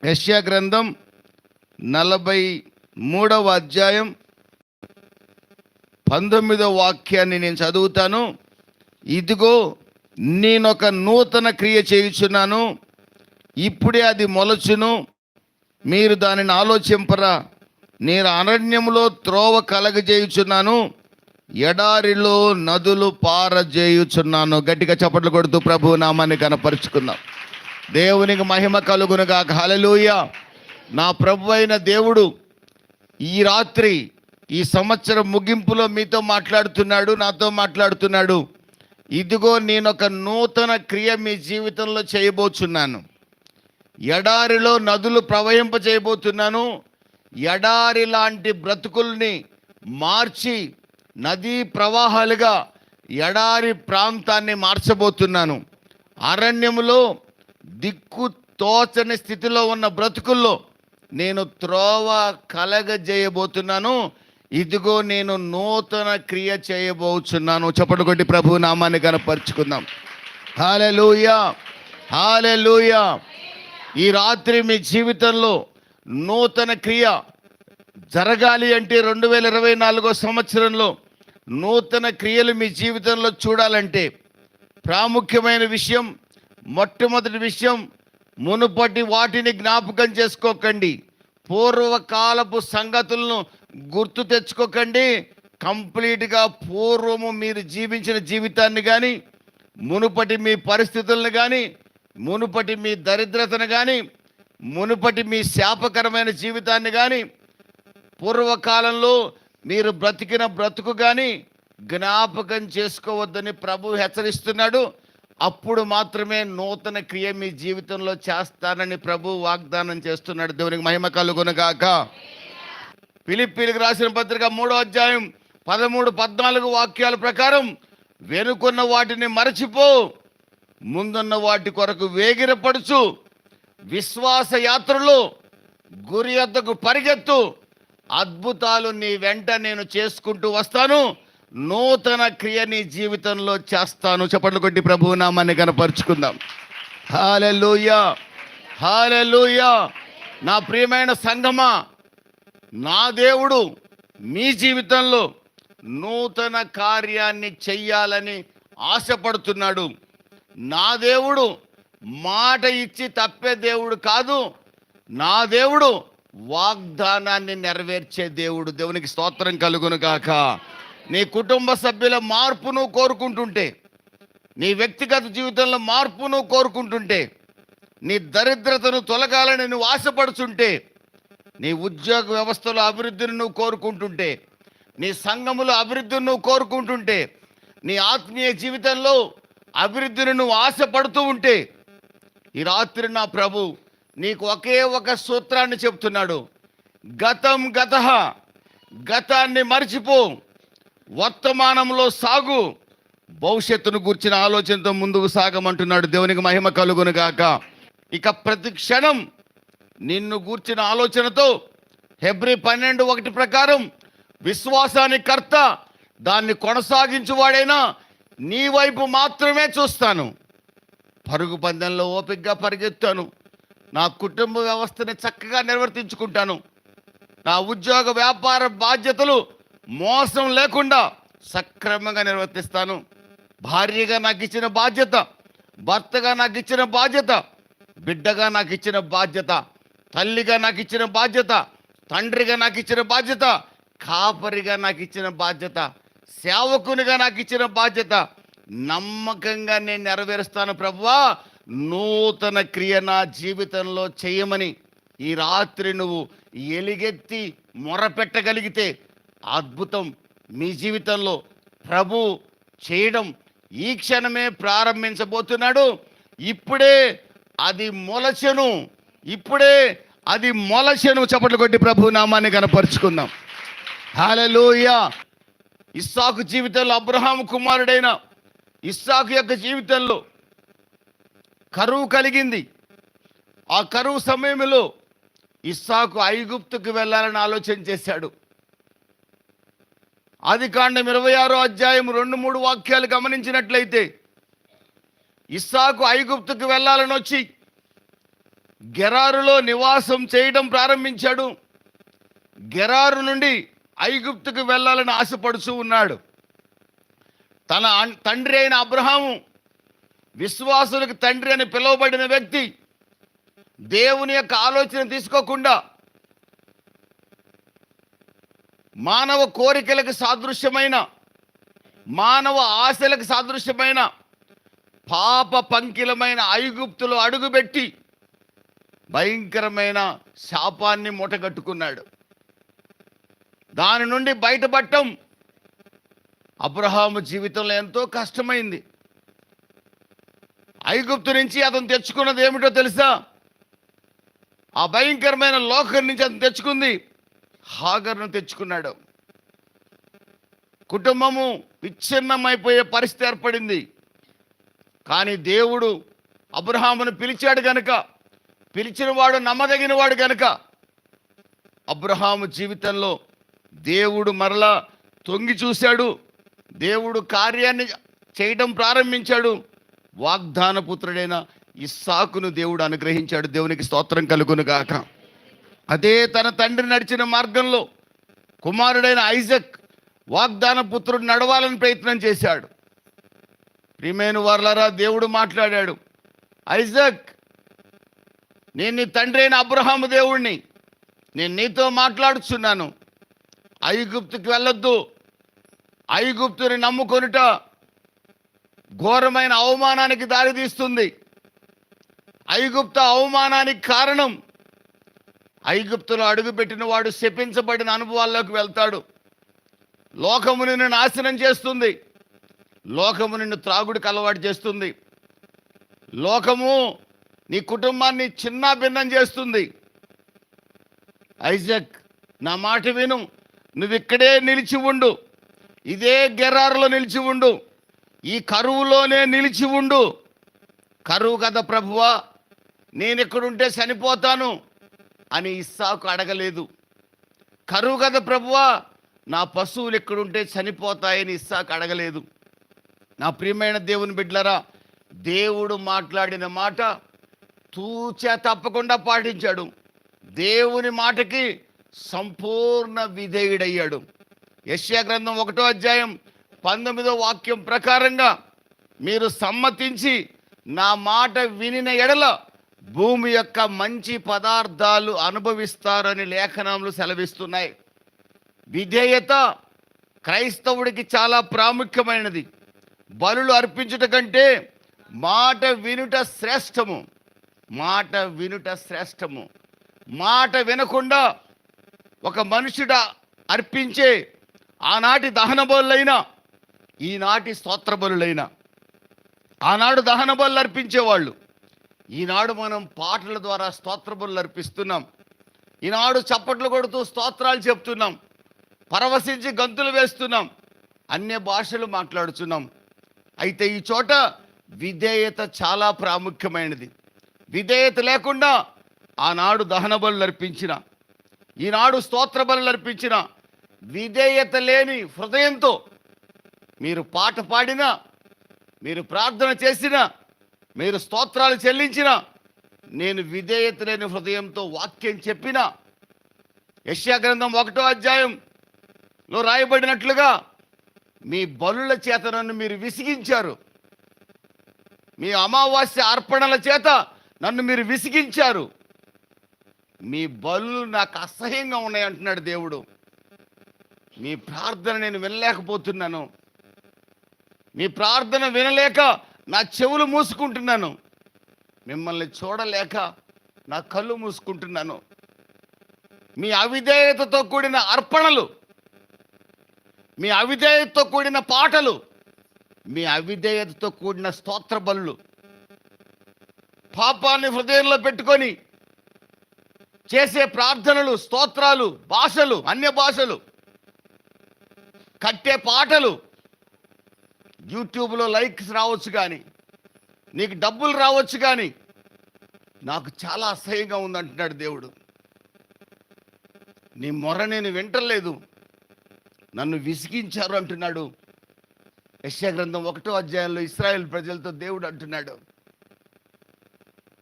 యెషయా గ్రంథం 43వ అధ్యాయం 19వ వాక్యాన్ని నేను చదువుతాను. ఇదిగో నేనొక నూతన క్రియ చేయుచున్నాను, ఇప్పుడే అది మొలచును, మీరు దానిని ఆలోచింపరా. నేను అరణ్యములో త్రోవ కలగజేయుచున్నాను, ఎడారిలో నదులు పారజేయుచున్నాను. గట్టిగా చప్పట్లు కొడుతూ ప్రభు నామాన్ని కనపరుచుకుందాం. దేవునికి మహిమ కలుగునుగాక. హల్లెలూయా. నా ప్రభు అయిన దేవుడు ఈ రాత్రి ఈ సంవత్సరం ముగింపులో మీతో మాట్లాడుతున్నాడు, నాతో మాట్లాడుతున్నాడు. ఇదిగో నేనొక నూతన క్రియ మీ జీవితంలో చేయబోతున్నాను. ఎడారిలో నదులు ప్రవహింప చేయబోతున్నాను. ఎడారి లాంటి బ్రతుకుల్ని మార్చి నదీ ప్రవాహాలుగా ఎడారి ప్రాంతాన్ని మార్చబోతున్నాను. అరణ్యములో దిక్కు తోచని స్థితిలో ఉన్న బ్రతుకుల్లో నేను త్రోవ కలగజేయబోతున్నాను. ఇదిగో నేను నూతన క్రియ చేయబోతున్నాను. చప్పట్లు కొట్టి ప్రభు నామాన్ని కనపరుచుకుందాం. హల్లెలూయా, హల్లెలూయా. ఈ రాత్రి మీ జీవితంలో నూతన క్రియ జరగాలి అంటే 2024 సంవత్సరంలో నూతన క్రియలు మీ జీవితంలో చూడాలంటే ప్రాముఖ్యమైన విషయం, మొట్టమొదటి విషయం, మునుపటి వాటిని జ్ఞాపకం చేసుకోకండి. పూర్వకాలపు సంగతులను గుర్తు తెచ్చుకోకండి. కంప్లీట్గా పూర్వము మీరు జీవించిన జీవితాన్ని కానీ, మునుపటి మీ పరిస్థితులను కానీ, మునుపటి మీ దరిద్రతను కానీ, మునుపటి మీ శాపకరమైన జీవితాన్ని కానీ, పూర్వకాలంలో మీరు బ్రతికిన బ్రతుకు కానీ జ్ఞాపకం చేసుకోవద్దని ప్రభు హెచ్చరిస్తున్నాడు. అప్పుడు మాత్రమే నూతన క్రియ మీ జీవితంలో చేస్తానని ప్రభు వాగ్దానం చేస్తున్నాడు. దేవునికి మహిమ కలుగునుగాక. ఫిలిప్పీలకు రాసిన పత్రిక 3వ అధ్యాయం 13-14 వాక్యాల ప్రకారం, వెనుకున్న వాటిని మరచిపో, ముందున్న వాటి కొరకు వేగిరపడుచు, విశ్వాస యాత్రలో గురి వద్దకు పరిగెత్తు, అద్భుతాలు నీ వెంట నేను చేసుకుంటూ వస్తాను, నూతన క్రియ నీ జీవితంలో చేస్తాను. చప్పట్లు కొట్టి ప్రభు నామాన్ని కనపరుచుకుందాం. హల్లెలూయా, హల్లెలూయా. నా ప్రియమైన సంఘమా, నా దేవుడు మీ జీవితంలో నూతన కార్యాన్ని చెయ్యాలని ఆశపడుతున్నాడు. నా దేవుడు మాట ఇచ్చి తప్పే దేవుడు కాదు. నా దేవుడు వాగ్దానాన్ని నెరవేర్చే దేవుడు. దేవునికి స్తోత్రం కలుగును గాక. నీ కుటుంబ సభ్యుల మార్పును కోరుకుంటుంటే, నీ వ్యక్తిగత జీవితంలో మార్పును కోరుకుంటుంటే, నీ దరిద్రతను తొలగాలని నువ్వు ఆశపడుతుంటే, నీ ఉద్యోగ వ్యవస్థలో అభివృద్ధిని నువ్వు కోరుకుంటుంటే, నీ సంఘములో అభివృద్ధిని నువ్వు కోరుకుంటుంటే, నీ ఆత్మీయ జీవితంలో అభివృద్ధిని నువ్వు ఆశపడుతూ ఉంటే, ఈ రాత్రి నా ప్రభు నీకు ఒకే ఒక సూత్రాన్ని చెప్తున్నాడు. గతం గతః, గతాన్ని మర్చిపో, వర్తమానంలో సాగు, భవిష్యత్తును గూర్చిన ఆలోచనతో ముందుకు సాగమంటున్నాడు. దేవునికి మహిమ కలుగును గాక. ఇక ప్రతి క్షణం నిన్ను గూర్చిన ఆలోచనతో హెబ్రీ 12:1 ప్రకారం, విశ్వాసానికి కర్త దాన్ని కొనసాగించువాడైనా నీ వైపు మాత్రమే చూస్తాను. పరుగు పందెంలో ఓపికగా పరిగెత్తాను, నా కుటుంబ వ్యవస్థని చక్కగా నిర్వర్తించుకుంటాను, నా ఉద్యోగ వ్యాపార బాధ్యతలు మోసం లేకుండా సక్రమంగా నిర్వర్తిస్తాను, భార్యగా నాకు ఇచ్చిన బాధ్యత, భర్తగా నాకు ఇచ్చిన బాధ్యత, బిడ్డగా నాకు ఇచ్చిన బాధ్యత, తల్లిగా నాకు ఇచ్చిన బాధ్యత, తండ్రిగా నాకు ఇచ్చిన బాధ్యత, కాపరిగా నాకు ఇచ్చిన బాధ్యత, సేవకునిగా నాకు ఇచ్చిన బాధ్యత నమ్మకంగా నేను నెరవేరుస్తాను ప్రభువా. నూతన క్రియ నా జీవితంలో చేయమని ఈ రాత్రి నువ్వు ఎలుగెత్తి మొరపెట్టగలిగితే అద్భుతం మీ జీవితంలో ప్రభు చేయడం ఈ క్షణమే ప్రారంభించబోతున్నాడు. ఇప్పుడే అది మొలచెను, ఇప్పుడే అది మొలచెను. చప్పట్లు కొట్టి ప్రభు నామాన్ని కనపరుచుకుందాం. హల్లెలూయా. ఇస్సాకు జీవితంలో, అబ్రహాము కుమారుడైన ఇస్సాకు యొక్క జీవితంలో కరువు కలిగింది. ఆ కరువు సమయంలో ఇస్సాకు ఐగుప్తుకు వెళ్ళాలని ఆలోచన చేశాడు. ఆదికాండం 26వ అధ్యాయం 2-3 వాక్యాలు గమనించినట్లయితే, ఇస్సాకు ఐగుప్తుకు వెళ్ళాలని వచ్చి గెరారులో నివాసం చేయడం ప్రారంభించాడు. గెరారు నుండి ఐగుప్తుకు వెళ్ళాలని ఆశపడుతూ ఉన్నాడు. తన తండ్రి అయిన అబ్రహాము, విశ్వాసులకు తండ్రి అని పిలువబడిన వ్యక్తి, దేవుని యొక్క ఆలోచన తీసుకోకుండా మానవ కోరికలకు సాదృశ్యమైన, మానవ ఆశలకు సాదృశ్యమైన పాప పంకిలమైన ఐగుప్తులో అడుగుపెట్టి భయంకరమైన శాపాన్ని మూటగట్టుకున్నాడు. దాని నుండి బయటపడటం అబ్రహాము జీవితంలో ఎంతో కష్టమైంది. ఐగుప్తు నుంచి అతను తెచ్చుకున్నది ఏమిటో తెలుసా? ఆ భయంకరమైన లోకం నుంచి అతను తెచ్చుకుంది హాగర్ను తెచ్చుకున్నాడు. కుటుంబము విచ్ఛిన్నమైపోయే పరిస్థితి ఏర్పడింది. కానీ దేవుడు అబ్రహామును పిలిచాడు గనుక, పిలిచిన వాడు నమ్మదగిన వాడు గనుక అబ్రహాము జీవితంలో దేవుడు మరలా తొంగి చూశాడు. దేవుడు కార్యాన్ని చేయడం ప్రారంభించాడు. వాగ్దాన పుత్రుడైన ఇస్సాకును దేవుడు అనుగ్రహించాడు. దేవునికి స్తోత్రం కలుగును గాక. అదే తన తండ్రి నడిచిన మార్గంలో కుమారుడైన ఐజక్ వాగ్దాన పుత్రుడు నడవాలని ప్రయత్నం చేశాడు. ప్రియమైన వారలారా, దేవుడు మాట్లాడాడు, ఐజక్, నేను నీ తండ్రి అయిన అబ్రహాము దేవుణ్ణి, నేను నీతో మాట్లాడుచున్నాను. ఐగుప్తుకి వెళ్ళొద్దు. ఐగుప్తుని నమ్ముకొనుట ఘోరమైన అవమానానికి దారితీస్తుంది. ఐగుప్తు అవమానానికి కారణం, ఐగుప్తులో అడుగుపెట్టిన వాడు శపించబడిన అనుభవాల్లోకి వెళ్తాడు. లోకము నిన్ను నాశనం చేస్తుంది. లోకము నిన్ను త్రాగుడికి అలవాటు చేస్తుంది. లోకము నీ కుటుంబాన్ని చిన్న భిన్నం చేస్తుంది. ఐజక్, నా మాట విను. నువ్వు ఇక్కడే నిలిచి ఉండు. ఇదే గెరారులో నిలిచి ఉండు. ఈ కరువులోనే నిలిచి ఉండు. కరువు కదా ప్రభువా, నేను ఎక్కడుంటే చనిపోతాను అని ఇస్సాకు అడగలేదు. కరువు కదా ప్రభువా, నా పశువులు ఎక్కడుంటే చనిపోతాయని ఇస్సాకు అడగలేదు. నా ప్రియమైన దేవుని బిడ్డలారా, దేవుడు మాట్లాడిన మాట తూచా తప్పకుండా పాటించాడు. దేవుని మాటకి సంపూర్ణ విధేయుడయ్యాడు. యెషయా గ్రంథం 1వ అధ్యాయం 19వ వాక్యం ప్రకారంగా, మీరు సమ్మతించి నా మాట వినిన ఎడల భూమి యొక్క మంచి పదార్థాలు అనుభవిస్తారని లేఖనాలు సెలవిస్తున్నాయి. విధేయత క్రైస్తవుడికి చాలా ప్రాముఖ్యమైనది. బలులు అర్పించుట కంటే మాట వినుట శ్రేష్టము. మాట వినుట శ్రేష్టము. మాట వినకుండా ఒక మనుషుడు అర్పించే ఆనాటి దహన బలులైనా, ఈనాటి స్తోత్ర బలులైనా, ఆనాడు దహన బలు అర్పించేవాళ్ళు, ఈనాడు మనం పాటల ద్వారా స్తోత్ర బలులు అర్పిస్తున్నాం. ఈనాడు చప్పట్లు కొడుతూ స్తోత్రాలు చెప్తున్నాం, పరవశించి గంతులు వేస్తున్నాం, అన్య భాషలు మాట్లాడుతున్నాం. అయితే ఈ చోట విధేయత చాలా ప్రాముఖ్యమైనది. విధేయత లేకుండా ఆనాడు దహన బలులు అర్పించిన, ఈనాడు స్తోత్ర బలులు అర్పించిన, విధేయత లేని హృదయంతో మీరు పాట పాడినా, మీరు ప్రార్థన చేసినా, మీరు స్తోత్రాలు చెల్లించినా, నేను విధేయత లేని హృదయంతో వాక్యం చెప్పినా, యెషయా గ్రంథం 1వ అధ్యాయంలో రాయబడినట్లుగా మీ బలుల చేత నన్ను మీరు విసిగించారు. మీ అమావాస్య అర్పణల చేత నన్ను మీరు విసిగించారు. మీ బలులు నాకు అసహ్యంగా ఉన్నాయి అంటున్నాడు దేవుడు. మీ ప్రార్థన నేను వినలేకపోతున్నాను. మీ ప్రార్థన వినలేక నా చెవులు మూసుకుంటున్నాను. మిమ్మల్ని చూడలేక నా కళ్ళు మూసుకుంటున్నాను. మీ అవిధేయతతో కూడిన అర్పణలు, మీ అవిధేయతతో కూడిన పాటలు, మీ అవిధేయతతో కూడిన స్తోత్ర బలులు, పాపాన్ని హృదయంలో పెట్టుకొని చేసే ప్రార్థనలు, స్తోత్రాలు, భాషలు, అన్య భాషలు, కట్టే పాటలు, యూట్యూబ్లో లైక్స్ రావచ్చు కానీ, నీకు డబ్బులు రావచ్చు కానీ, నాకు చాలా అసహ్యంగా ఉందంటున్నాడు దేవుడు. నీ మొర నేను వింటలేదు, నన్ను విసిగించారు అంటున్నాడు. యెషయా గ్రంథం 1వ అధ్యాయంలో ఇశ్రాయేల్ ప్రజలతో దేవుడు అంటున్నాడు.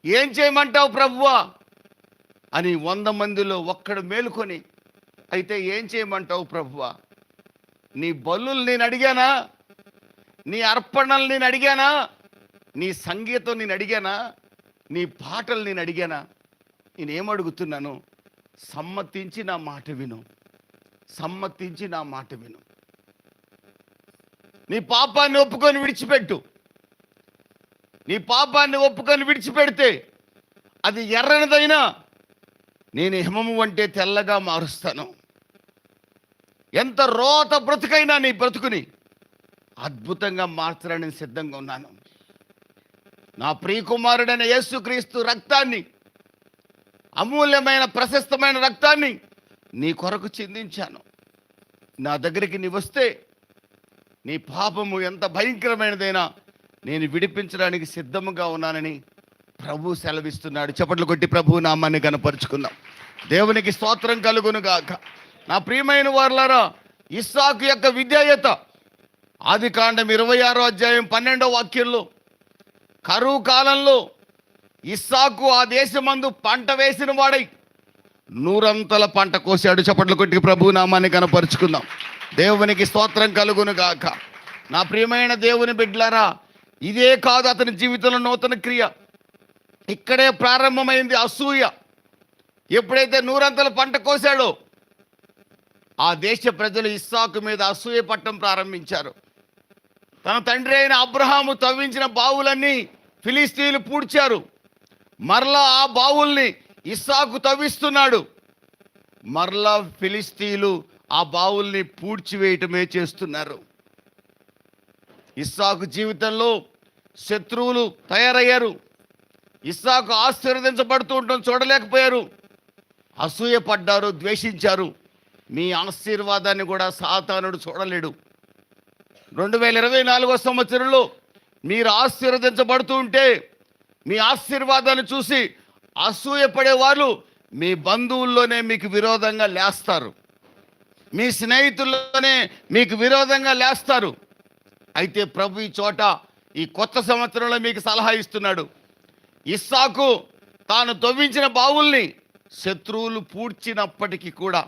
ఏం చేయమంటావు ప్రభువా అని 100 మందిలో ఒక్కడు మేలుకొని, అయితే ఏం చేయమంటావు ప్రభువా? నీ బలులు నేను అడిగానా? నీ అర్పణలు నేను అడిగానా? నీ సంగీతం నేను అడిగానా? నీ పాటలు నేను అడిగానా? నేనేమడుగుతున్నాను? సమ్మతించి నా మాట విను, సమ్మతించి నా మాట విను. నీ పాపాన్ని ఒప్పుకొని విడిచిపెట్టు. నీ పాపాన్ని ఒప్పుకొని విడిచిపెడితే అది ఎర్రనిదైనా నేను హిమము అంటే తెల్లగా మారుస్తాను. ఎంత రోత బ్రతుకైనా నీ బ్రతుకుని అద్భుతంగా మార్చడానికి సిద్ధంగా ఉన్నాను. నా ప్రియకుమారుడైన యేసుక్రీస్తు రక్తాన్ని, అమూల్యమైన ప్రశస్తమైన రక్తాన్ని నీ కొరకు చిందించాను. నా దగ్గరికి నీ వస్తే నీ పాపము ఎంత భయంకరమైనదైనా నేను విడిపించడానికి సిద్ధముగా ఉన్నానని ప్రభు సెలవిస్తున్నాడు. చప్పట్లు కొట్టి ప్రభు నామాన్ని కనపరుచుకుందాం. దేవునికి స్తోత్రం కలుగును గాక. నా ప్రియమైన వారలారా, ఇస్సాకు యొక్క విధేయత ఆదికాండం 26వ అధ్యాయం 12వ వాక్యంలో, కరువు కాలంలో ఇస్సాకు ఆ దేశమందు పంట వేసిన వాడై 100 పంట కోసాడు. చప్పట్లు కొట్టి ప్రభు నామాన్ని కనపరుచుకుందాం. దేవునికి స్తోత్రం కలుగును గాక. నా ప్రియమైన దేవుని బిడ్డలారా, ఇదే కాదు అతని జీవితంలో నూతన క్రియ. ఇక్కడే ప్రారంభమైంది అసూయ. ఎప్పుడైతే 100 పంట కోసాడో ఆ దేశ ప్రజలు ఇస్సాకు మీద అసూయ పట్టడం ప్రారంభించారు. తన తండ్రి అయిన అబ్రహాము తవ్వించిన బావులన్నీ ఫిలిస్తీన్లు పూడ్చారు. మరలా ఆ బావుల్ని ఇస్సాకు తవ్విస్తున్నాడు. మరలా ఫిలిస్తీన్లు ఆ బావుల్ని పూడ్చివేయటమే చేస్తున్నారు. ఇస్సాకు జీవితంలో శత్రువులు తయారయ్యారు. ఇస్సాకు ఆశీర్వదించబడుతూ ఉండటం చూడలేకపోయారు. అసూయ పడ్డారు, ద్వేషించారు. మీ ఆశీర్వాదాన్ని కూడా సాతానుడు చూడలేడు. 2024వ సంవత్సరంలో మీరు ఆశీర్వదించబడుతూ ఉంటే మీ ఆశీర్వాదాన్ని చూసి అసూయపడేవారు మీ బంధువుల్లోనే మీకు విరోధంగా లేస్తారు. మీ స్నేహితుల్లోనే మీకు విరోధంగా లేస్తారు. అయితే ప్రభు ఈ చోట ఈ కొత్త సంవత్సరంలో మీకు సలహా ఇస్తున్నాడు. ఇస్సాకు తాను తవ్వించిన బావుల్ని శత్రువులు పూడ్చినప్పటికీ కూడా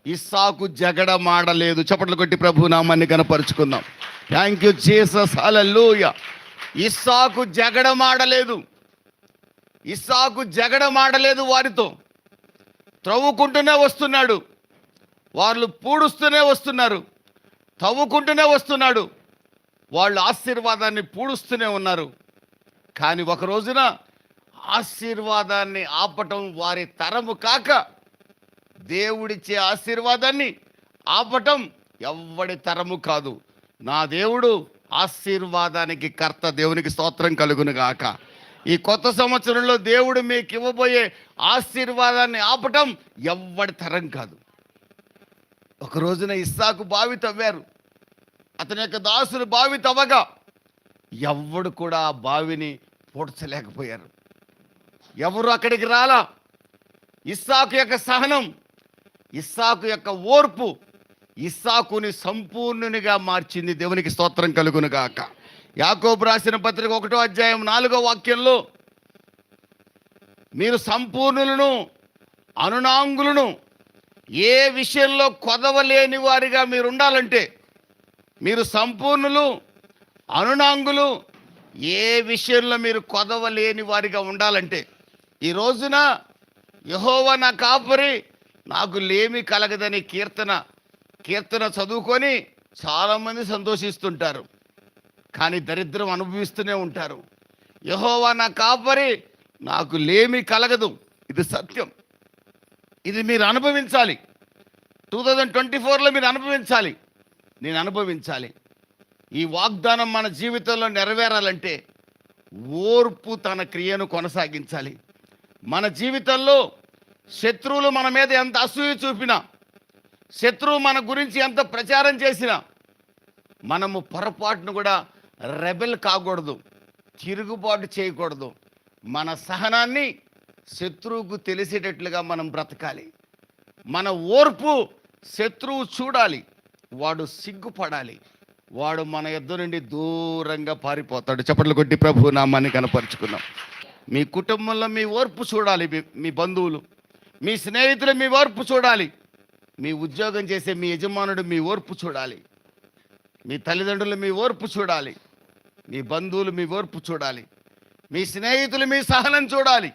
ఇస్సాకు జగడమాడలేదు. చప్పట్లు కొట్టి ప్రభు నామాన్ని కనపరుచుకుందాం. థ్యాంక్ యూ జీసస్, హల్లెలూయా. ఇస్సాకు జగడమాడలేదు. ఇస్సాకు జగడమాడలేదు. వారితో త్రవ్వుకుంటూనే వస్తున్నాడు. వాళ్ళు పూడుస్తూనే వస్తున్నారు, తవ్వుకుంటూనే వస్తున్నాడు. వాళ్ళు ఆశీర్వాదాన్ని పూడుస్తూనే ఉన్నారు. కానీ ఒక రోజున ఆశీర్వాదాన్ని ఆపటం వారి తరము కాక, దేవుడిచ్చే ఆశీర్వాదాన్ని ఆపటం ఎవ్వడి తరము కాదు. నా దేవుడు ఆశీర్వాదానికి కర్త. దేవునికి స్తోత్రం కలుగును గాక. ఈ కొత్త సంవత్సరంలో దేవుడు మీకు ఇవ్వబోయే ఆశీర్వాదాన్ని ఆపటం ఎవ్వడి తరం కాదు. ఒక రోజున ఇస్సాకు బావి తవ్వారు. అతని యొక్క దాసులు బావి తవ్వగా ఎవ్వడు కూడా ఆ బావిని పూడ్చలేకపోయారు. ఎవరు అక్కడికి రాలా. ఇస్సాకు యొక్క సహనం, ఇస్సాకు యొక్క ఓర్పు ఇస్సాకుని సంపూర్ణునిగా మార్చింది. దేవునికి స్తోత్రం కలుగును గాక. యాకోబు రాసిన పత్రిక 1వ అధ్యాయం 4వ వాక్యంలో, మీరు సంపూర్ణులను అనునాంగులను, ఏ విషయంలో కొదవలేని వారిగా మీరు ఉండాలంటే, మీరు సంపూర్ణులు అనునాంగులు, ఏ విషయంలో మీరు కొదవలేని వారిగా ఉండాలంటే, ఈ రోజున యెహోవా నా కాపరి, నాకు లేమి కలగదని కీర్తన చదువుకొని చాలామంది సంతోషిస్తుంటారు. కానీ దరిద్రం అనుభవిస్తూనే ఉంటారు. యెహోవా నా కాపరి, నాకు లేమి కలగదు. ఇది సత్యం. ఇది మీరు అనుభవించాలి. 2024లో మీరు అనుభవించాలి. నేను అనుభవించాలి. ఈ వాగ్దానం మన జీవితంలో నెరవేరాలంటే ఓర్పు తన క్రియను కొనసాగించాలి. మన జీవితంలో శత్రువులు మన మీద ఎంత అసూయ చూపినా, శత్రువు మన గురించి ఎంత ప్రచారం చేసినా, మనము పొరపాటును కూడా రెబెల్ కాకూడదు, తిరుగుబాటు చేయకూడదు. మన సహనాన్ని శత్రువుకు తెలిసేటట్లుగా మనం బ్రతకాలి. మన ఓర్పు శత్రువు చూడాలి, వాడు సిగ్గుపడాలి, వాడు మన యుద్ధ నుండి దూరంగా పారిపోతాడు. చప్పట్లు కొట్టి ప్రభు నామాన్ని కనపరుచుకున్నాం. మీ కుటుంబంలో మీ ఓర్పు చూడాలి. మీ బంధువులు, మీ స్నేహితులు మీ ఓర్పు చూడాలి. మీ ఉద్యోగం చేసే మీ యజమానుడు మీ ఓర్పు చూడాలి. మీ తల్లిదండ్రులు మీ ఓర్పు చూడాలి. మీ బంధువులు మీ ఓర్పు చూడాలి. మీ స్నేహితులు మీ సహనం చూడాలి.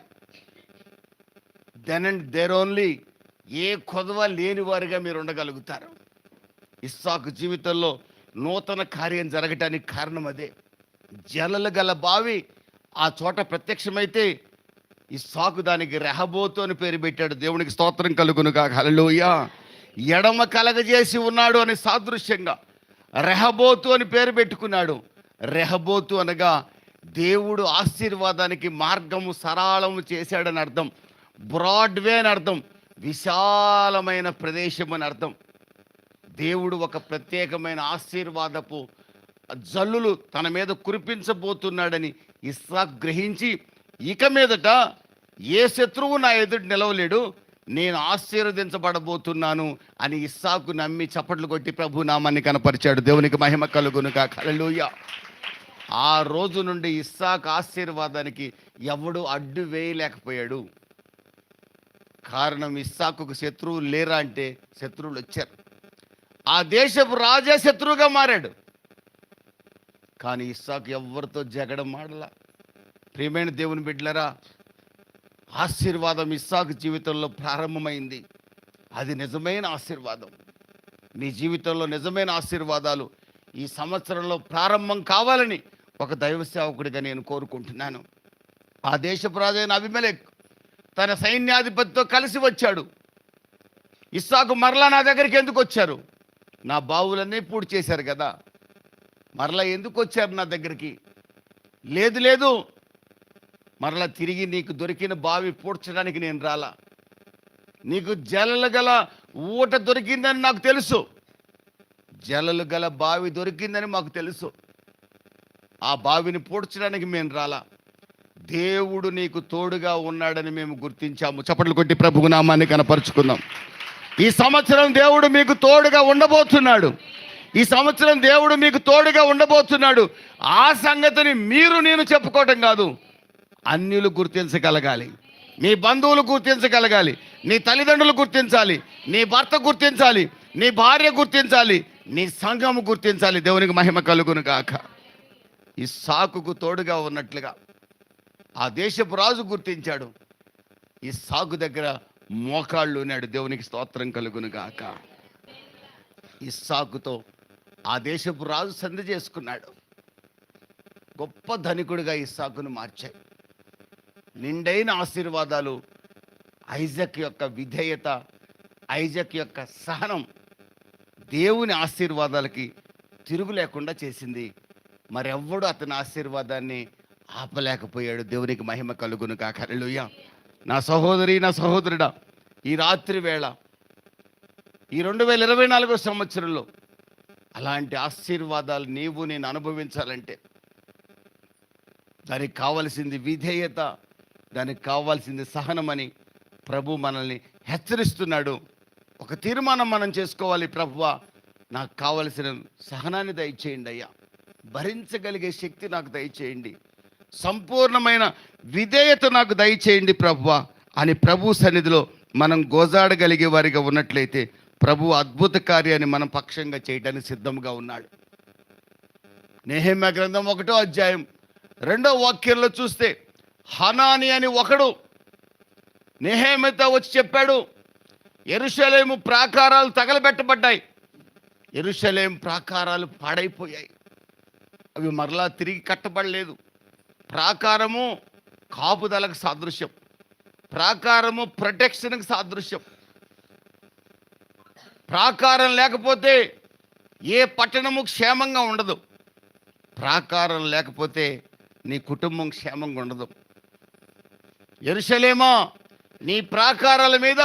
దెన్ అండ్ దేర్ ఓన్లీ ఏ కొదవ లేని వారిగా మీరు ఉండగలుగుతారు. ఇస్సాకు జీవితంలో నూతన కార్యం జరగటానికి కారణం అదే. జలలు గల బావి ఆ చోట ప్రత్యక్షమైతే ఇస్సాకు దానికి రెహబోతు అని పేరు పెట్టాడు. దేవునికి స్తోత్రం కలుగునుగా. హల్లెలూయా. ఎడమ కలగజేసి ఉన్నాడు అని సాదృశ్యంగా రెహబోతు అని పేరు పెట్టుకున్నాడు. రెహబోతు అనగా దేవుడు ఆశీర్వాదానికి మార్గము సరళము చేశాడని అర్థం. బ్రాడ్వే అని అర్థం. విశాలమైన ప్రదేశం అని అర్థం. దేవుడు ఒక ప్రత్యేకమైన ఆశీర్వాదపు జల్లులు తన మీద కురిపించబోతున్నాడని ఇస్సాకు గ్రహించి, ఇక మీదట ఏ శత్రువు నా ఎదుటి నిలవలేడు, నేను ఆశీర్వదించబడబోతున్నాను అని ఇస్సాకు నమ్మి చప్పట్లు కొట్టి ప్రభు నామాన్ని కనపరిచాడు. దేవునికి మహిమ కలుగునుగా. హల్లెలూయా. ఆ రోజు నుండి ఇస్సాకు ఆశీర్వాదానికి ఎవడు అడ్డు వేయలేకపోయాడు. కారణం ఇస్సాకుకు శత్రువులు లేరా అంటే శత్రువులు వచ్చారు. ఆ దేశపు రాజా శత్రువుగా మారాడు. కానీ ఇస్సాకు ఎవరితో జగడం ఆడలా. ప్రియమైన దేవుని బిడ్డలారా, ఆశీర్వాదం ఇస్సాకు జీవితంలో ప్రారంభమైంది. అది నిజమైన ఆశీర్వాదం. మీ జీవితంలో నిజమైన ఆశీర్వాదాలు ఈ సంవత్సరంలో ప్రారంభం కావాలని ఒక దైవ సేవకుడిగా నేను కోరుకుంటున్నాను. ఆ దేశపు రాజైన అబీమెలెకు తన సైన్యాధిపతితో కలిసి వచ్చాడు. ఇస్సాకు మరలా నా దగ్గరికి ఎందుకు వచ్చారు? నా బావులన్నీ పూర్తి చేశారు కదా, మరలా ఎందుకు వచ్చారు నా దగ్గరికి? లేదు లేదు, మరలా తిరిగి నీకు దొరికిన బావి పూడ్చడానికి నేను రాలా. నీకు జలలు గల ఊట దొరికిందని నాకు తెలుసు. జలలు గల బావి దొరికిందని మాకు తెలుసు. ఆ బావిని పూడ్చడానికి మేము రాలా. దేవుడు నీకు తోడుగా ఉన్నాడని మేము గుర్తించాము. చప్పట్లు కొట్టి ప్రభువు నామాన్ని కనపరుచుకుందాం. ఈ సంవత్సరం దేవుడు మీకు తోడుగా ఉండబోతున్నాడు. ఈ సంవత్సరం దేవుడు మీకు తోడుగా ఉండబోతున్నాడు. ఆ సంగతిని మీరు నేను చెప్పుకోవటం కాదు, అన్యులు గుర్తించగలగాలి. నీ బంధువులు గుర్తించగలగాలి. నీ తల్లిదండ్రులు గుర్తించాలి. నీ భర్త గుర్తించాలి. నీ భార్య గుర్తించాలి. నీ సంఘము గుర్తించాలి. దేవునికి మహిమ కలుగును గాక. ఇస్సాకుకు తోడుగా ఉన్నట్లుగా ఆ దేశపు రాజు గుర్తించాడు. ఇస్సాకు దగ్గర మోకాళ్ళు ఉన్నాడు. దేవునికి స్తోత్రం కలుగును గాక. ఇస్సాకుతో ఆ దేశపు రాజు సంధి చేసుకున్నాడు. గొప్ప ధనికుడిగా ఇస్సాకును మార్చాయి. నిండైన ఆశీర్వాదాలు, ఐజాక్ యొక్క విధేయత, ఐజాక్ యొక్క సహనం దేవుని ఆశీర్వాదాలకి తిరుగు లేకుండా చేసింది. మరెవ్వడు అతని ఆశీర్వాదాన్ని ఆపలేకపోయాడు. దేవునికి మహిమ కలుగును కాక. హల్లెలూయా. నా సహోదరి, నా సహోదరుడా, ఈ రాత్రి వేళ ఈ 2024 సంవత్సరంలో అలాంటి ఆశీర్వాదాలు నీవు నేను అనుభవించాలంటే దానికి కావాల్సింది విధేయత, దానికి కావాల్సింది సహనమని ప్రభు మనల్ని హెచ్చరిస్తున్నాడు. ఒక తీర్మానం మనం చేసుకోవాలి. ప్రభువా, నాకు కావలసిన సహనాన్ని దయచేయండి అయ్యా, భరించగలిగే శక్తి నాకు దయచేయండి, సంపూర్ణమైన విధేయత నాకు దయచేయండి ప్రభువా అని ప్రభు సన్నిధిలో మనం గోజాడగలిగే వారిగా ఉన్నట్లయితే ప్రభు అద్భుత కార్యాన్ని మనం పక్షంగా చేయడానికి సిద్ధంగా ఉన్నాడు. నెహెమ్యా గ్రంథం 1వ అధ్యాయం 2వ వాక్యంలో చూస్తే హనాని అని ఒకడు నెహెమ్యాతో వచ్చి చెప్పాడు, యెరూషలేము ప్రాకారాలు తగలబెట్టబడ్డాయి, యెరూషలేము ప్రాకారాలు పాడైపోయాయి, అవి మరలా తిరిగి కట్టబడలేదు. ప్రాకారము కాపుదలకు సాదృశ్యం, ప్రాకారము ప్రొటెక్షన్కి సాదృశ్యం. ప్రాకారం లేకపోతే ఏ పట్టణము క్షేమంగా ఉండదు. ప్రాకారం లేకపోతే నీ కుటుంబం క్షేమంగా ఉండదు. యెరూషలేమా, నీ ప్రాకారాల మీద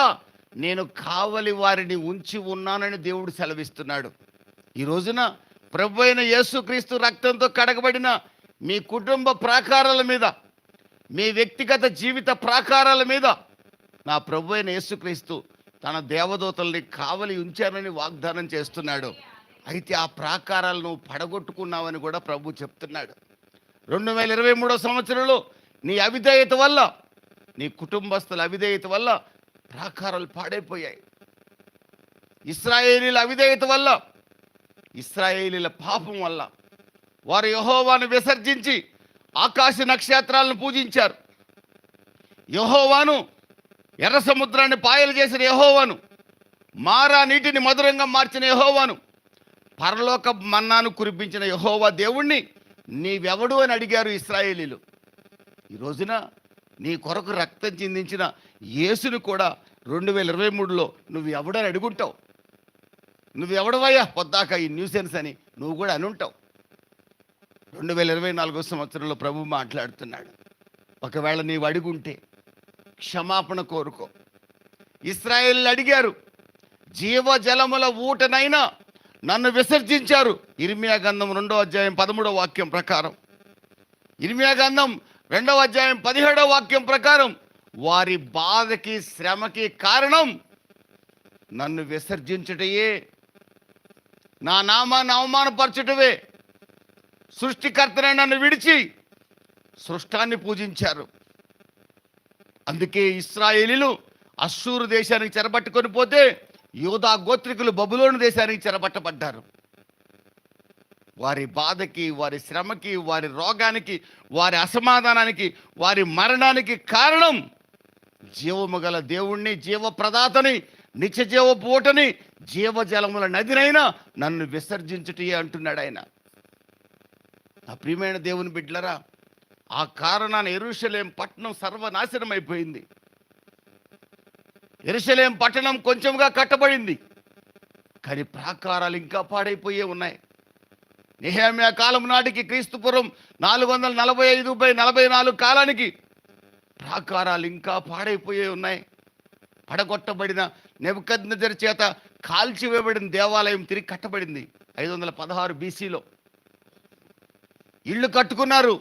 నేను కావలి వారిని ఉంచి ఉన్నానని దేవుడు సెలవిస్తున్నాడు. ఈ రోజున ప్రభు అయిన యేసుక్రీస్తు రక్తంతో కడగబడిన మీ కుటుంబ ప్రాకారాల మీద, మీ వ్యక్తిగత జీవిత ప్రాకారాల మీద నా ప్రభు అయిన యేసుక్రీస్తు తన దేవదూతల్ని కావలి ఉంచానని వాగ్దానం చేస్తున్నాడు. అయితే ఆ ప్రాకారాలను పడగొట్టుకున్నావని కూడా ప్రభు చెప్తున్నాడు. 2023 సంవత్సరంలో నీ అవిధేయత వల్ల, నీ కుటుంబస్తుల అవిధేయత వల్ల ప్రాకారాలు పాడైపోయాయి. ఇశ్రాయేలీల అవిధేయత వల్ల, ఇశ్రాయేలీల పాపం వల్ల వారు యెహోవాను విసర్జించి ఆకాశ నక్షత్రాలను పూజించారు. యెహోవాను, ఎర్ర సముద్రాన్ని పాయలు చేసిన యెహోవాను, మారా నీటిని మధురంగా మార్చిన యెహోవాను, పరలోక మన్నాను కురిపించిన యెహోవా దేవుణ్ణి నీవెవడు అని అడిగారు ఇశ్రాయేలీలు. ఈ రోజున నీ కొరకు రక్తం చిందించిన యేసును కూడా 2023లో నువ్వు ఎవడని అడుగుంటావు. నువ్వు ఎవడవయ్యా పొద్దాక ఈ న్యూసెన్స్ అని నువ్వు కూడా అనుంటావు. 2024 సంవత్సరంలో ప్రభు మాట్లాడుతున్నాడు. ఒకవేళ నీవు అడుగుంటే క్షమాపణ కోరుకో. ఇశ్రాయేలు అడిగారు, జీవజలముల ఊటనైనా నన్ను విసర్జించారు. ఇర్మియా గ్రంథం 2వ అధ్యాయం 13వ వాక్యం ప్రకారం, ఇర్మియా గ్రంథం 2వ అధ్యాయం 17వ వాక్యం ప్రకారం వారి బాధకి శ్రమకి కారణం నన్ను విసర్జించుటయే, నా నామాన్ని అవమానపరచుటవే. సృష్టికర్తనే నన్ను విడిచి సృష్టాన్ని పూజించారు. అందుకే ఇశ్రాయేలీలు అశ్షూరు దేశానికి చెరబట్టుకొని పోతే యూదా గోత్రికులు బబులోను దేశానికి చెరబట్టబడ్డారు. వారి బాధకి, వారి శ్రమకి, వారి రోగానికి, వారి అసమాధానానికి, వారి మరణానికి కారణం జీవము గల దేవుణ్ణి, జీవప్రదాతని, నిత్య జీవ పూటని, జీవజలముల నదినైనా నన్ను విసర్జించుటే అంటున్నాడు ఆయన. ఆ ప్రియమైన దేవుని బిడ్డలరా, ఆ కారణాన్ని యెరూషలేం పట్టణం సర్వనాశనం అయిపోయింది. యెరూషలేం పట్టణం కొంచెంగా కట్టబడింది, కానీ ప్రాకారాలు ఇంకా పాడైపోయే ఉన్నాయి. నెహెమ్యా కాలం నాటికి క్రీస్తుపురం 445/44 కాలానికి ప్రాకారాలు ఇంకా పాడైపోయే ఉన్నాయి. పడగొట్టబడిన నెబుకద్నెజరు చేత కాల్చివేయబడిన దేవాలయం తిరిగి కట్టబడింది 516 BCలో. ఇళ్ళు కట్టుకున్నారు,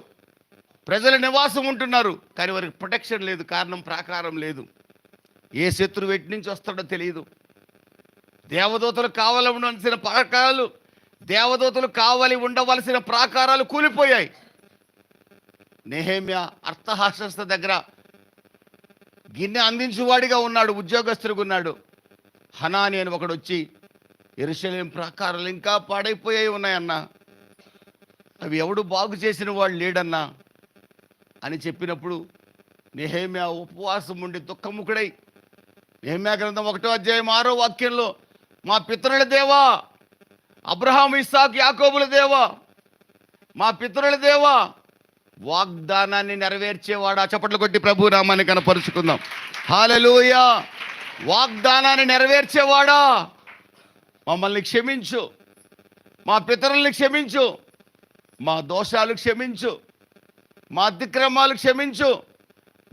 ప్రజల నివాసం ఉంటున్నారు, కానీ వారికి ప్రొటెక్షన్ లేదు. కారణం ప్రాకారం లేదు. ఏ శత్రువు ఎటు నుంచి వస్తాడో తెలియదు. దేవదూతలు కావాలవలసిన ప్రాకారాలు, దేవదూతలు కావాలి ఉండవలసిన ప్రాకారాలు కూలిపోయాయి. నెహెమ్యా అర్థశాస్త్ర దగ్గర గిన్నె అందించువాడిగా ఉన్నాడు, ఉద్యోగస్తుడిగా ఉన్నాడు. హనాని అని ఒకడు వచ్చి, యెరూషలేం ప్రాకారాలు ఇంకా పాడైపోయాయి ఉన్నాయన్నా, అవి ఎవడు బాగు చేసిన వాడు లేడన్నా అని చెప్పినప్పుడు నెహెమ్యా ఉపవాసం ఉండి దుఃఖముఖుడై, నెహెమ్యా గ్రంథం 1వ అధ్యాయం 6వ వాక్యంలో, మా పితరుల దేవా, అబ్రహాం, ఇస్సాకు, యాకోబుల దేవా, మా పితరుల దేవా, వాగ్దానాన్ని నెరవేర్చేవాడా. చప్పట్లు కొట్టి ప్రభు నామాన్ని కనపరుచుకుందాం. హల్లెలూయా. వాగ్దానాన్ని నెరవేర్చేవాడా, మమ్మల్ని క్షమించు, మా పితరుల్ని క్షమించు, మా దోషాలు క్షమించు, మా అతిక్రమాలు క్షమించు.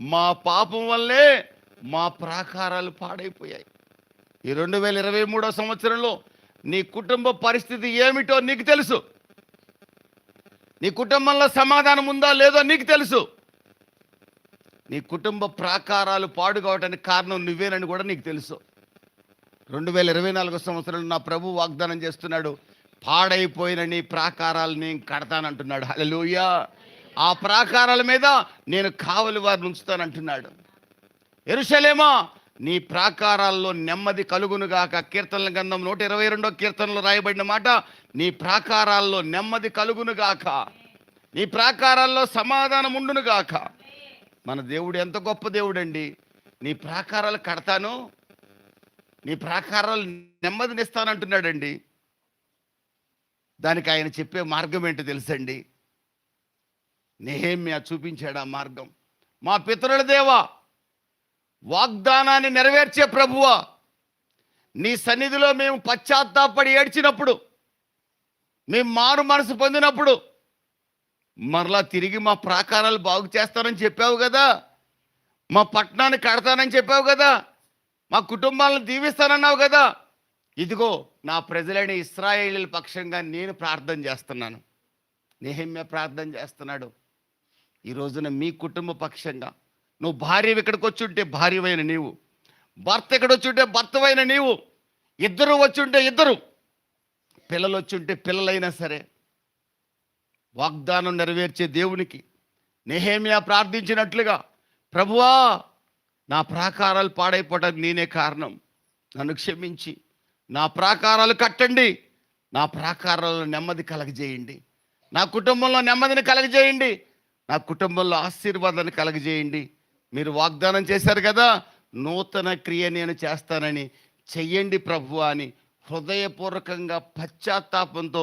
మా పాపం వల్లే మా ప్రాకారాలు పాడైపోయాయి. ఈ 2023వ సంవత్సరంలో నీ కుటుంబ పరిస్థితి ఏమిటో నీకు తెలుసు. నీ కుటుంబంలో సమాధానం ఉందా లేదో నీకు తెలుసు. నీ కుటుంబ ప్రాకారాలు పాడు కావడానికి కారణం నువ్వేనని కూడా నీకు తెలుసు. 2024 సంవత్సరంలో నా ప్రభు వాగ్దానం చేస్తున్నాడు, పాడైపోయిన నీ ప్రాకారాలు నేను కడతానంటున్నాడు. హల్లెలూయా. ఆ ప్రాకారాల మీద నేను కావలి వారిని ఉంచుతానంటున్నాడు. యెరూషలేమా, నీ ప్రాకారాల్లో నెమ్మది కలుగునుగాక. కీర్తనల గ్రంథం 122వ కీర్తనలో రాయబడిన మాట, నీ ప్రాకారాల్లో నెమ్మది కలుగునుగాక, నీ ప్రాకారాల్లో సమాధానం ఉండునుగాక. మన దేవుడు ఎంత గొప్ప దేవుడండి. నీ ప్రాకారాలు కడతాను, నీ ప్రాకారాలు నెమ్మదినిస్తానంటున్నాడండి. దానికి ఆయన చెప్పే మార్గం ఏంటో తెలుసండి. నెహెమ్యా చూపించాడు ఆ మార్గం. మా పితరుల దేవా, వాగ్దానాన్ని నెరవేర్చే ప్రభువా, నీ సన్నిధిలో మేము పశ్చాత్తాపడి ఏడ్చినప్పుడు, మేము మారు మనసు పొందినప్పుడు మరలా తిరిగి మా ప్రాకారాలు బాగు చేస్తానని చెప్పావు కదా, మా పట్టణాన్ని కడతానని చెప్పావు కదా, మా కుటుంబాలను దీవిస్తానన్నావు కదా. ఇదిగో నా ప్రజలైన ఇశ్రాయేలీల పక్షంగా నేను ప్రార్థన చేస్తున్నాను. నెహెమ్యా ప్రార్థన చేస్తున్నాడు. ఈ రోజున మీ కుటుంబ పక్షంగా, నువ్వు భార్య ఇక్కడికి వచ్చుంటే భార్యవైన నీవు, భర్త ఇక్కడ వచ్చుంటే భర్తవైన నీవు, ఇద్దరు వచ్చుంటే ఇద్దరు, పిల్లలు వచ్చుంటే పిల్లలైనా సరే, వాగ్దానం నెరవేర్చే దేవునికి, నెహెమ్యా ప్రార్థించినట్లుగా, ప్రభువా నా ప్రాకారాలు పాడైపోవడానికి నేనే కారణం, నన్ను క్షమించి నా ప్రాకారాలు కట్టండి, నా ప్రాకారాల్లో నెమ్మది కలగజేయండి, నా కుటుంబంలో నెమ్మదిని కలగజేయండి, నా కుటుంబంలో ఆశీర్వాదాన్ని కలగజేయండి. మీరు వాగ్దానం చేశారు కదా, నూతన క్రియ నేను చేస్తానని, చెయ్యండి ప్రభువా అని హృదయపూర్వకంగా పశ్చాత్తాపంతో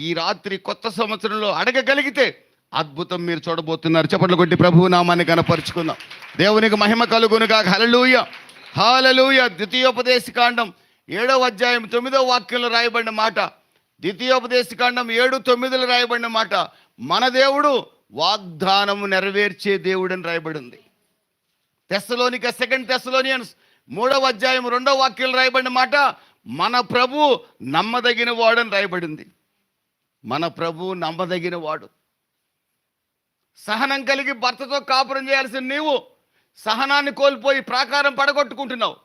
ఈ రాత్రి కొత్త సంవత్సరంలో అడగగలిగితే అద్భుతం మీరు చూడబోతున్నారు. చప్పట్లు కొట్టి ప్రభువు నామాన్ని కనపరుచుకుందాం. దేవునికి మహిమ కలుగునుగా. హల్లెలూయా, హల్లెలూయా. ద్వితీయోపదేశకాండం 7వ అధ్యాయం 9వ వాక్యంలో రాయబడిన మాట, ద్వితీయోపదేశకాండం 7:9 రాయబడిన మాట, మన దేవుడు వాగ్దానము నెరవేర్చే దేవుడని రాయబడి ఉంది. సెకండ్ థెస్సలోనియన్స్ 3వ అధ్యాయం 2వ వాక్యంలో రాయబడిన మాట, మన ప్రభు నమ్మదగిన వాడని రాయబడింది. మన ప్రభు నమ్మదగిన వాడు. సహనం కలిగి భర్తతో కాపురం చేయాల్సిన నీవు సహనాన్ని కోల్పోయి ప్రాకారం పడగొట్టుకుంటున్నావు.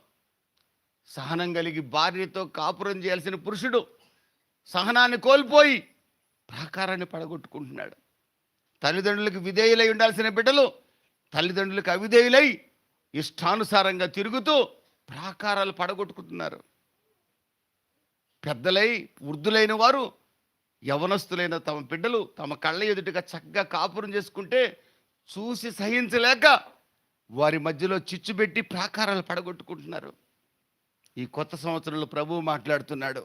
సహనం కలిగి భార్యతో కాపురం చేయాల్సిన పురుషుడు సహనాన్ని కోల్పోయి ప్రాకారాన్ని పడగొట్టుకుంటున్నాడు. తల్లిదండ్రులకు విధేయులై ఉండాల్సిన బిడ్డలు తల్లిదండ్రులకు అవిధేయులై ఇష్టానుసారంగా తిరుగుతూ ప్రాకారాలు పడగొట్టుకుంటున్నారు. పెద్దలై వృద్ధులైన వారు యవనస్తులైన తమ బిడ్డలు తమ కళ్ళ ఎదుటిగా చక్కగా కాపురం చేసుకుంటే చూసి సహించలేక వారి మధ్యలో చిచ్చు పెట్టి ప్రాకారాలు పడగొట్టుకుంటున్నారు. ఈ కొత్త సంవత్సరంలో ప్రభువు మాట్లాడుతున్నాడు.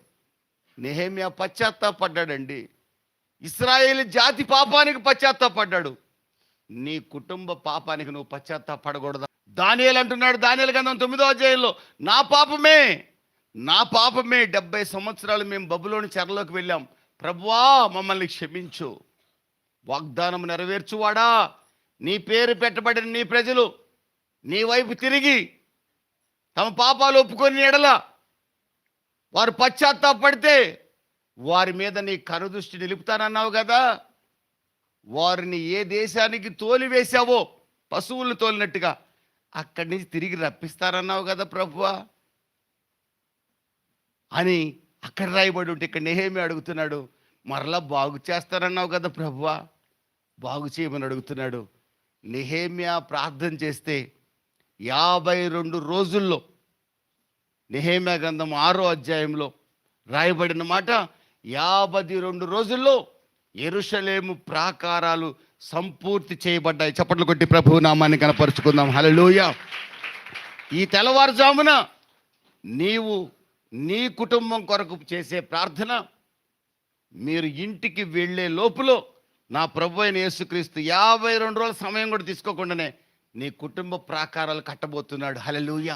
నెహెమ్యా పశ్చాత్తాపడ్డాడండి. ఇశ్రాయేలు జాతి పాపానికి పశ్చాత్తాపడ్డాడు. నీ కుటుంబ పాపానికి నువ్వు పశ్చాత్తాపడకూడదు. దానియేలు అంటున్నాడు, దానియేలు గ్రంథం 9వ అధ్యాయంలో, నా పాపమే 70 సంవత్సరాలు మేము బబులోని చెరలోకి వెళ్ళాం, ప్రభువా మమ్మల్ని క్షమించు. వాగ్దానం నెరవేర్చువాడా, నీ పేరు పెట్టబడిన నీ ప్రజలు నీ వైపు తిరిగి తమ పాపాలు ఒప్పుకొని ఎడల వారు పశ్చాత్తాపడితే వారి మీద నీ కనుదృష్టి నిలుపుతానన్నావు కదా. వారిని ఏ దేశానికి తోలివేశావో పశువులను తోలినట్టుగా అక్కడి నుంచి తిరిగి రప్పిస్తారన్నావు కదా ప్రభువా అని అక్కడ రాయబడి ఉంటే ఇక్కడ నెహెమ్యా అడుగుతున్నాడు, మరలా బాగు చేస్తారన్నావు కదా ప్రభువా, బాగు చేయమని అడుగుతున్నాడు. నెహెమ్యా ప్రార్థన చేస్తే 52 రోజుల్లో, నెహెమ్యా గ్రంథం 6వ అధ్యాయంలో రాయబడిన మాట, 52 రోజుల్లో యెరూషలేము ప్రాకారాలు సంపూర్తి చేయబడ్డాయి. చప్పట్లు కొట్టి ప్రభువు నామాన్ని కనపరుచుకుందాం. హల్లెలూయా. ఈ తెల్లవారుజామున నీవు నీ కుటుంబం కొరకు చేసే ప్రార్థన, మీరు ఇంటికి వెళ్ళే లోపులో నా ప్రభు అయిన యేసుక్రీస్తు 52 రోజుల సమయం కూడా తీసుకోకుండానే నీ కుటుంబ ప్రాకారాలు కట్టబోతున్నాడు. హల్లెలూయా.